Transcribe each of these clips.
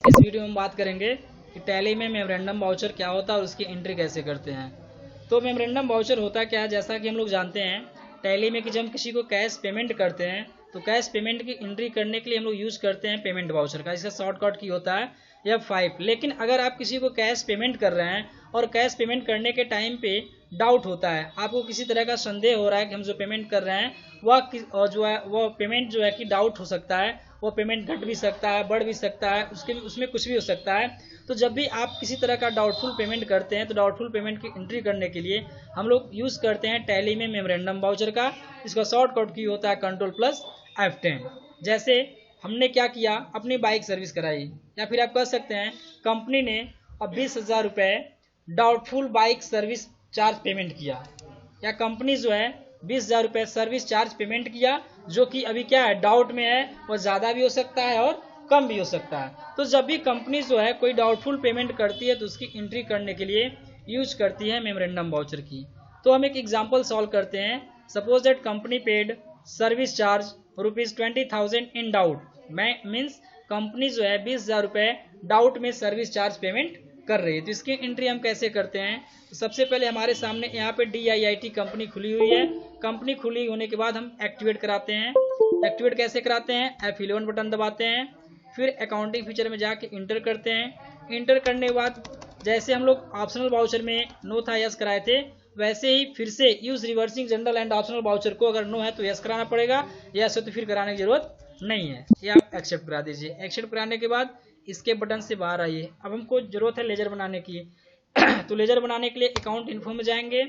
इस वीडियो में हम बात करेंगे कि टैली में मेमोरेंडम वाउचर क्या होता है और उसकी एंट्री कैसे करते हैं। तो मेमोरेंडम वाउचर होता क्या है, जैसा कि हम लोग जानते हैं टैली में कि जब हम किसी को कैश पेमेंट करते हैं तो कैश पेमेंट की एंट्री करने के लिए हम लोग यूज़ करते हैं पेमेंट वाउचर का। इसका शॉर्टकट की होता है F5। लेकिन अगर आप किसी को कैश पेमेंट कर रहे हैं और कैश पेमेंट करने के टाइम पे डाउट होता है, आपको किसी तरह का संदेह हो रहा है कि हम जो पेमेंट कर रहे हैं वह जो है वो पेमेंट जो है कि डाउट हो सकता है, वो पेमेंट घट भी सकता है, बढ़ भी सकता है, उसमें कुछ भी हो सकता है। तो जब भी आप किसी तरह का डाउटफुल पेमेंट करते हैं तो डाउटफुल पेमेंट की एंट्री करने के लिए हम लोग यूज़ करते हैं टैली में मेमोरेंडम वाउचर का। इसका शॉर्टकट की होता है Ctrl+F10। जैसे हमने क्या किया, अपनी बाइक सर्विस कराई, या फिर आप कह सकते हैं कंपनी ने अब 20,000 रुपये doubtful bike service charge payment किया, या कंपनी जो है 20,000 रुपये सर्विस चार्ज पेमेंट किया, जो कि अभी क्या है डाउट में है, वो ज़्यादा भी हो सकता है और कम भी हो सकता है। तो जब भी कंपनी जो है कोई डाउटफुल पेमेंट करती है तो उसकी एंट्री करने के लिए यूज करती है मेमोरेंडम वाउचर की। तो हम एक एग्जांपल सॉल्व करते हैं। Suppose that company paid service charge ₹20,000 in doubt. Means company जो है 20,000 रुपये डाउट में सर्विस चार्ज पेमेंट कर रही है। तो इसकी एंट्री हम कैसे करते हैं? तो सबसे पहले हमारे सामने यहाँ पे DIIT कंपनी खुली हुई है। कंपनी खुली होने के बाद हम एक्टिवेट कराते हैं। एक्टिवेट कैसे कराते हैं? F11 बटन दबाते हैं, फिर अकाउंटिंग फीचर में जाके इंटर करते हैं। इंटर करने के बाद जैसे हम लोग ऑप्शनल वाउचर में नो था यस कराए थे, वैसे ही फिर से use reversing general and optional voucher को अगर नो है तो यस कराना पड़ेगा, यस है तो फिर कराने की जरूरत नहीं है, ये आप एक्सेप्ट करा दीजिए। एक्सेप्ट कराने के बाद इसके बटन से बाहर आइए। अब हमको जरूरत है लेजर बनाने की तो लेजर बनाने के लिए अकाउंट इन्फो में जाएंगे,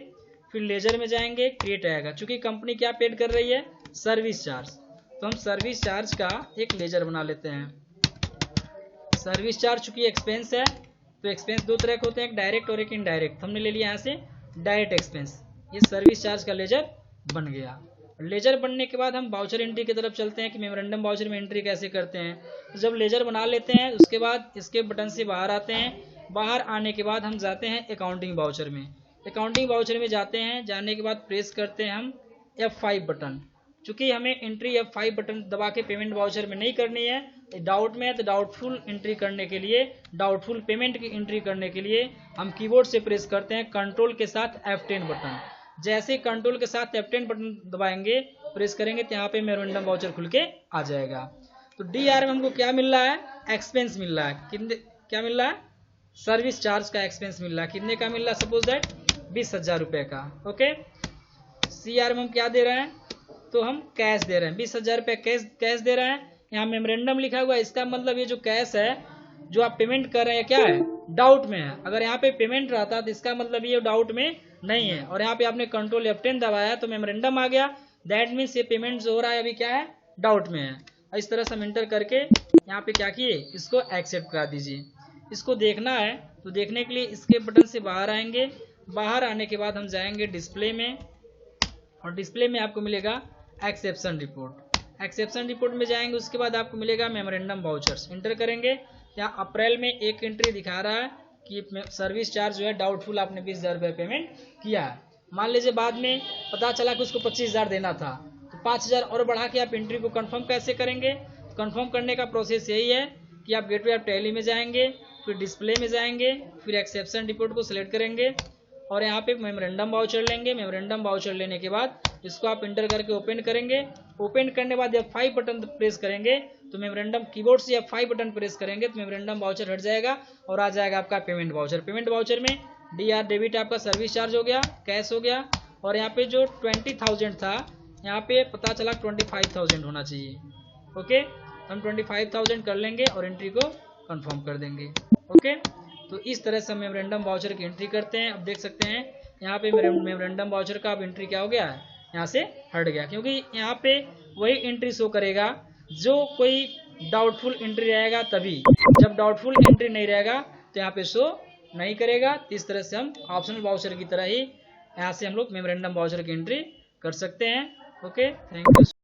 फिर लेजर में जाएंगे, क्रिएट आएगा। चूंकि कंपनी क्या पेड कर रही है? Service charge. तो हम सर्विस चार्ज का एक लेजर बना लेते हैं। सर्विस चार्ज चूंकि एक्सपेंस है तो एक्सपेंस दो तरह के होते हैं, एक डायरेक्ट और एक इनडायरेक्ट। हमने ले लिया यहाँ से डायरेक्ट एक्सपेंस। ये सर्विस चार्ज का लेजर बन गया। लेजर बनने के बाद हम वाउचर एंट्री की तरफ चलते हैं कि मेमोरेंडम वाउचर में एंट्री कैसे करते हैं। तो जब लेजर बना लेते हैं उसके बाद इसके बटन से बाहर आते हैं। बाहर आने के बाद हम जाते हैं अकाउंटिंग वाउचर में। अकाउंटिंग वाउचर में जाते हैं, जाने के बाद प्रेस करते हैं हम F5 बटन। चूंकि हमें एंट्री F5 बटन दबा के पेमेंट वाउचर में नहीं करनी है, डाउट में है तो डाउटफुल एंट्री करने के लिए, डाउटफुल पेमेंट की एंट्री करने के लिए हम कीबोर्ड से प्रेस करते हैं कंट्रोल के साथ F10 बटन। जैसे कंट्रोल के साथ F10 बटन दबाएंगे, प्रेस करेंगे तो यहाँ पे मेमोरेंडम वाउचर खुल के आ जाएगा। तो DR में हमको क्या मिल रहा है? एक्सपेंस मिल रहा है। कितने क्या मिल रहा है? सर्विस चार्ज का एक्सपेंस मिल रहा है। कितने का मिल रहा है? सपोज दैट 20,000 रुपये का। ओके। CR में हम क्या दे रहे हैं? तो हम कैश दे रहे हैं, 20,000 रुपये कैश दे रहे हैं। यहाँ मेमोरेंडम लिखा हुआ है, इसका मतलब ये जो कैश है जो आप पेमेंट कर रहे हैं क्या है? डाउट में है। अगर यहाँ पे पेमेंट रहता तो इसका मतलब ये डाउट में नहीं है, और यहाँ पे आपने कंट्रोल F10 दबाया तो मेमोरेंडम आ गया। दैट मीन्स ये पेमेंट जो हो रहा है अभी क्या है? डाउट में है। इस तरह से हम इंटर करके यहाँ पे क्या किए, इसको एक्सेप्ट करा दीजिए। इसको देखना है तो देखने के लिए इसके बटन से बाहर आएंगे। बाहर आने के बाद हम जाएंगे डिस्प्ले में, और डिस्प्ले में आपको मिलेगा एक्सेप्शन रिपोर्ट। एक्सेप्शन रिपोर्ट में जाएंगे, उसके बाद आपको मिलेगा मेमोरेंडम वाउचर्स। इंटर करेंगे, यहाँ अप्रैल में एक एंट्री दिखा रहा है कि सर्विस चार्ज जो है डाउटफुल आपने 20,000 रुपये पेमेंट किया है। मान लीजिए बाद में पता चला कि उसको 25,000 देना था, तो 5,000 और बढ़ा के आप एंट्री को कंफर्म कैसे करेंगे? तो कंफर्म करने का प्रोसेस यही है कि आप गेटवे ऑफ टैली में जाएंगे, फिर डिस्प्ले में जाएंगे, फिर एक्सेप्शन रिपोर्ट को सिलेक्ट करेंगे और यहाँ पे मेमोरेंडम वाउचर लेंगे। मेमोरेंडम वाउचर लेने के बाद इसको आप इंटर करके ओपन करेंगे। ओपन करने के बाद F5 बटन प्रेस करेंगे तो मेमोरेंडम कीबोर्ड से F5 बटन प्रेस करेंगे तो मेमोरेंडम वाउचर हट जाएगा और आ जाएगा आपका पेमेंट वाउचर। पेमेंट वाउचर में DR डेबिट आपका सर्विस चार्ज हो गया, कैश हो गया, और यहाँ पे जो 20,000 था यहाँ पे पता चला 25,000 होना चाहिए। ओके, हम 25,000 कर लेंगे और एंट्री को कंफर्म कर देंगे। ओके, तो इस तरह से हम मेमोरेंडम वाउचर की एंट्री करते हैं। अब देख सकते हैं यहाँ पे मेमोरेंडम वाउचर का अब एंट्री क्या हो गया है, यहाँ से हट गया, क्योंकि यहाँ पे वही एंट्री शो करेगा जो कोई डाउटफुल एंट्री रहेगा तभी। जब डाउटफुल एंट्री नहीं रहेगा तो यहाँ पे शो नहीं करेगा। तो इस तरह से हम ऑप्शनल वाउचर की तरह ही यहाँ से हम लोग मेमोरेंडम वाउचर की एंट्री कर सकते हैं। Okay, thank you.